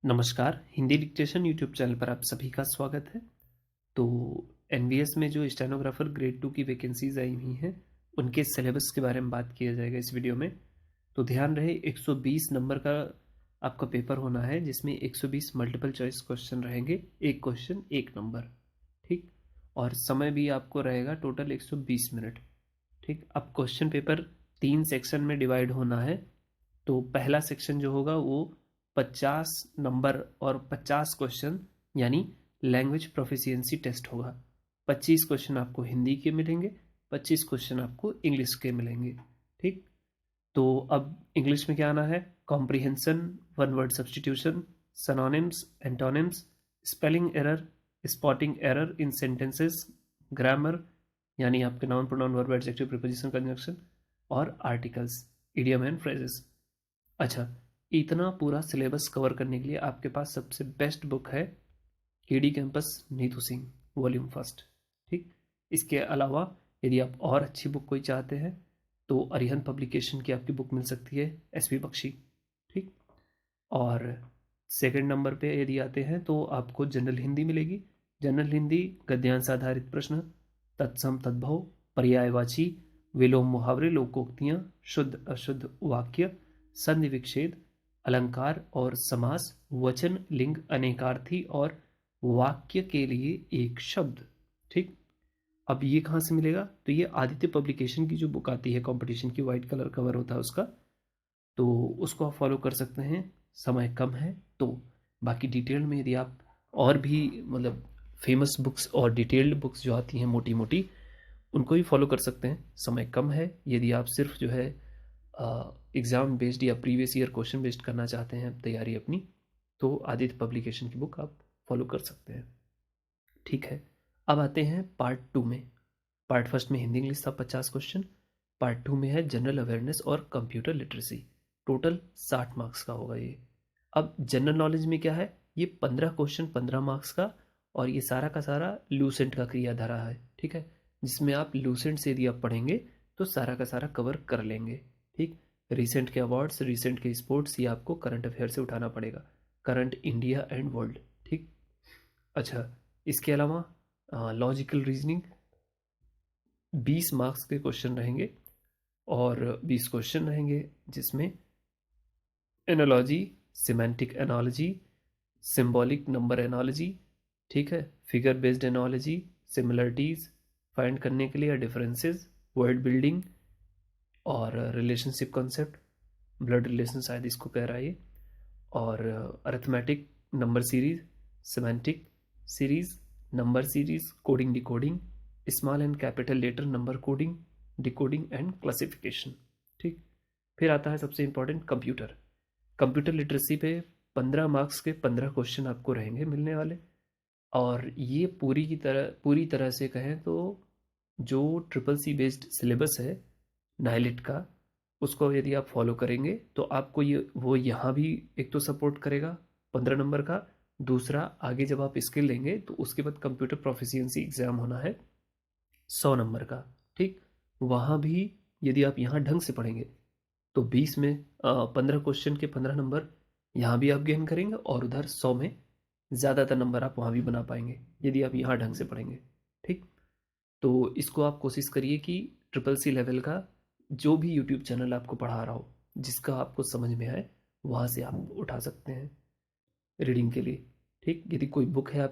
नमस्कार, Hindi dictation YouTube channel पर आप सभी का स्वागत है। तो एनवीएस में जो स्टेनोग्राफर ग्रेड 2 की वैकेंसीज आई हुई हैं, उनके सिलेबस के बारे में बात किया जाएगा इस वीडियो में। तो ध्यान रहे 120 नंबर का आपका पेपर होना है, जिसमें 120 मल्टीपल चॉइस क्वेश्चन रहेंगे, एक क्वेश्चन एक नंबर, ठीक। और समय भी आपको रहेगा टोटल 120 मिनट, ठीक। अब क्वेश्चन पेपर 3 सेक्शन में डिवाइड होना है। तो पहला सेक्शन जो होगा वो 50 नंबर और 50 क्वेश्चन यानी लैंग्वेज प्रोफिशिएंसी टेस्ट होगा। 25 क्वेश्चन आपको हिंदी के मिलेंगे, 25 क्वेश्चन आपको इंग्लिश के मिलेंगे, ठीक। तो अब इंग्लिश में क्या आना है? Comprehension, one word substitution, synonyms, antonyms, spelling error, spotting error in sentences, grammar यानी आपके noun pronoun verb adjective preposition conjunction, और आर्टिकल्स, इडियम एंड फ्रेजेस। अच्छा, इतना पूरा सिलेबस कवर करने के लिए आपके पास सबसे बेस्ट बुक है KD campus Neetu Singh volume first, ठीक। इसके अलावा यदि आप और अच्छी बुक कोई चाहते हैं तो अरिहंत पब्लिकेशन की आपकी बुक मिल सकती है, एसपी बख्शी, ठीक। और सेकंड नंबर पे यदि आते हैं तो आपको जनरल हिंदी मिलेगी। जनरल हिंदी गद्यांश आधारित प्रश्न, तत्सम तद्भव, पर्यायवाची, विलोम मुहावरे, लोकोक्तियां, शुद्ध अशुद्ध वाक्य, संधि विच्छेद, अलंकार और समास, वचन, लिंग, अनेकार्थी और वाक्य के लिए एक शब्द, ठीक। अब ये कहाँ से मिलेगा? तो ये आदित्य पब्लिकेशन की जो बुक आती है कंपटीशन की, वाइट कलर कवर होता है उसका, तो उसको आप फॉलो कर सकते हैं। समय कम है तो बाकी डिटेल में यदि आप और भी मतलब फेमस बुक्स और डिटेल्ड बुक्स जो आती हैं मोटी मोटी, उनको भी फॉलो कर सकते हैं। समय कम है, यदि आप सिर्फ जो है एग्ज़ाम बेस्ड या प्रीवियस ईयर क्वेश्चन बेस्ड करना चाहते हैं तैयारी अपनी, तो आदित्य पब्लिकेशन की बुक आप फॉलो कर सकते हैं, ठीक है। अब आते हैं पार्ट 2 में। पार्ट फर्स्ट में हिंदी इंग्लिश था 50 क्वेश्चन, पार्ट 2 में है जनरल अवेयरनेस और कंप्यूटर लिटरेसी। टोटल 60 मार्क्स का होगा ये। अब जनरल नॉलेज में क्या है? ये 15 क्वेश्चन 15 मार्क्स का, और ये सारा का सारा लूसेंट का क्रिया धारा है, ठीक है। जिसमें आप लूसेंट से यदि आप पढ़ेंगे तो सारा का सारा कवर कर लेंगे, ठीक। रिसेंट के अवार्ड्स, रिसेंट के स्पोर्ट्स, ये आपको करंट अफेयर से उठाना पड़ेगा, करंट इंडिया एंड वर्ल्ड, ठीक। अच्छा, इसके अलावा लॉजिकल रीजनिंग 20 मार्क्स के क्वेश्चन रहेंगे, और 20 क्वेश्चन रहेंगे जिसमें analogy, semantic analogy, symbolic number analogy, ठीक है, figure based analogy, similarities find करने के लिए, डिफरेंसेस, वर्ड बिल्डिंग और रिलेशनशिप कॉन्सेप्ट, ब्लड रिलेशन शायद इसको कह रहा है ये, और arithmetic number series, semantic series, number series, coding decoding, small and capital letter number coding, decoding and classification, ठीक। फिर आता है सबसे इंपॉर्टेंट कंप्यूटर। कंप्यूटर लिटरेसी पे 15 मार्क्स के 15 क्वेश्चन आपको रहेंगे मिलने वाले। और ये पूरी तरह से कहें तो जो ट्रिपल सी बेस्ड सिलेबस है नाइलिट का, उसको यदि आप फॉलो करेंगे तो आपको ये वो यहाँ भी एक तो सपोर्ट करेगा 15 नंबर का, दूसरा आगे जब आप स्किल लेंगे तो उसके बाद कंप्यूटर प्रोफिशिएंसी एग्जाम होना है 100 नंबर का, ठीक। वहाँ भी यदि आप यहाँ ढंग से पढ़ेंगे तो 20 में 15 क्वेश्चन के 15 नंबर यहाँ भी आप गेन करेंगे, और उधर 100 में ज़्यादातर नंबर आप वहाँ भी बना पाएंगे यदि आप यहाँ ढंग से पढ़ेंगे, ठीक। तो इसको आप कोशिश करिए कि ट्रिपल सी लेवल का जो भी यूट्यूब चैनल आपको पढ़ा रहा हो, जिसका आपको समझ में आए, वहाँ से आप उठा सकते हैं रीडिंग के लिए, ठीक। यदि कोई बुक है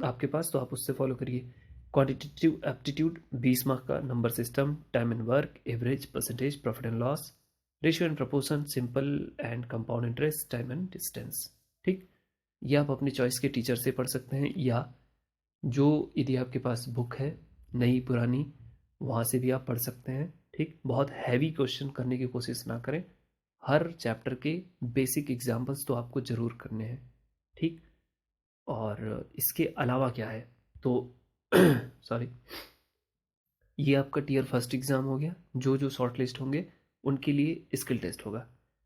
आपके पास तो आप उससे फॉलो करिए। क्वांटिटेटिव एप्टीट्यूड 20 मार्क का, number system, time and work, average, percentage, profit and loss, ratio and proportion, simple and compound interest, time and distance, ठीक। ये आप अपनी चॉइस के टीचर से पढ़ सकते हैं, या जो यदि आपके पास बुक है नई पुरानी, वहाँ से भी आप पढ़ सकते हैं, ठीक। बहुत हैवी क्वेश्चन करने की कोशिश ना करें, हर चैप्टर के बेसिक एग्जाम्पल्स तो आपको ज़रूर करने हैं, ठीक। और इसके अलावा क्या है तो सॉरी, ये आपका टीयर फर्स्ट एग्ज़ाम हो गया। जो जो शॉर्ट लिस्ट होंगे उनके लिए स्किल टेस्ट होगा।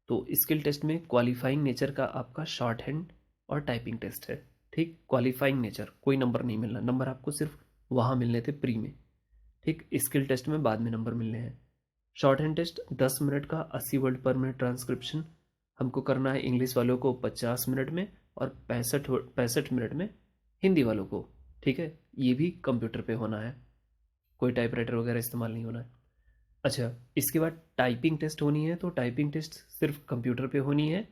तो स्किल टेस्ट में क्वालिफाइंग नेचर का आपका शॉर्ट हैंड और टाइपिंग टेस्ट है, ठीक। क्वालिफाइंग नेचर कोई नंबर नहीं मिलना, नंबर आपको सिर्फ वहाँ मिलने थे प्री में, ठीक। स्किल टेस्ट में बाद में नंबर मिलने हैं। शॉर्ट हैंड टेस्ट 10 मिनट का, 80 वर्ड पर मिनट ट्रांसक्रिप्शन, हमको करना है इंग्लिश वालों को 50 मिनट में और 65 मिनट में हिंदी वालों को, ठीक है। ये भी कंप्यूटर पे होना है, कोई टाइपराइटर वगैरह इस्तेमाल नहीं होना है। अच्छा, इसके बाद टाइपिंग टेस्ट होनी है, तो टाइपिंग टेस्ट सिर्फ कंप्यूटर पे होनी है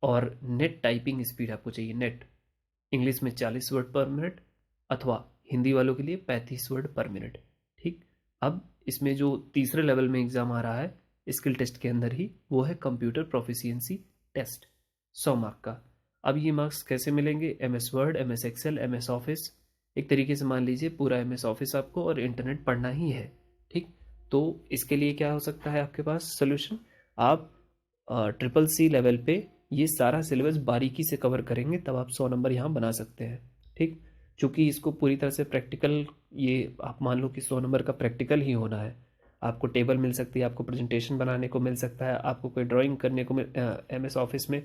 और नेट टाइपिंग स्पीड आपको चाहिए। नेट इंग्लिश में 40 वर्ड पर मिनट अथवा हिंदी वालों के लिए 35 वर्ड पर मिनट, ठीक। अब इसमें जो तीसरे लेवल में एग्ज़ाम आ रहा है स्किल टेस्ट के अंदर ही, वो है कंप्यूटर प्रोफिशिएंसी टेस्ट, 100 मार्क का। अब ये मार्क्स कैसे मिलेंगे? MS Word, MS Excel, MS Office, एक तरीके से मान लीजिए पूरा MS ऑफिस आपको और इंटरनेट पढ़ना ही है, ठीक। तो इसके लिए क्या हो सकता है आपके पास सोल्यूशन? आप CCC लेवल पे ये सारा सिलेबस बारीकी से कवर करेंगे, तब आप 100 नंबर यहाँ बना सकते हैं, ठीक। चूँकि इसको पूरी तरह से प्रैक्टिकल, ये आप मान लो कि 100 नंबर का प्रैक्टिकल ही होना है। आपको टेबल मिल सकती है, आपको प्रेजेंटेशन बनाने को मिल सकता है, आपको कोई ड्राइंग करने को MS ऑफिस में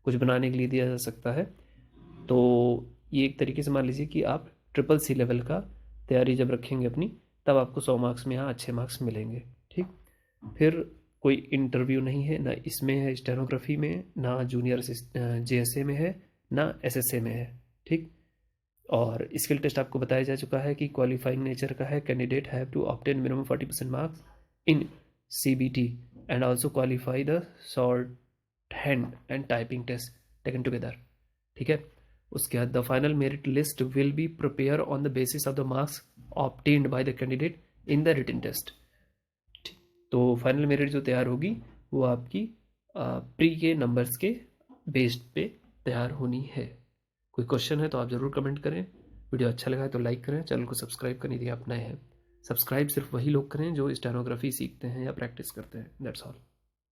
कुछ बनाने के लिए दिया जा सकता है। तो ये एक तरीके से मान लीजिए कि आप CCC लेवल का तैयारी जब रखेंगे अपनी, तब आपको 100 मार्क्स में यहाँ अच्छे मार्क्स मिलेंगे, ठीक। फिर कोई इंटरव्यू नहीं है, ना इसमें है स्टेनोग्राफी में, ना जूनियर JSA में है, ना SSA में है, ठीक। और स्किल टेस्ट आपको बताया जा चुका है कि क्वालिफाइंग नेचर का है। Candidate have to obtain minimum 40% marks in CBT and also qualify the shorthand and typing test taken together, ठीक है। उसके बाद the final merit list will be prepare on the basis of the marks obtained by the candidate in the written test. तो final merit जो तैयार होगी वो आपकी प्री के नंबर्स के बेस्ड पे तैयार होनी है। कोई क्वेश्चन है तो आप ज़रूर कमेंट करें। वीडियो अच्छा लगा है तो लाइक करें, चैनल को सब्सक्राइब करने के लिए आप नए हैं। सब्सक्राइब सिर्फ वही लोग करें जो स्टेनोग्राफी सीखते हैं या प्रैक्टिस करते हैं। That's all.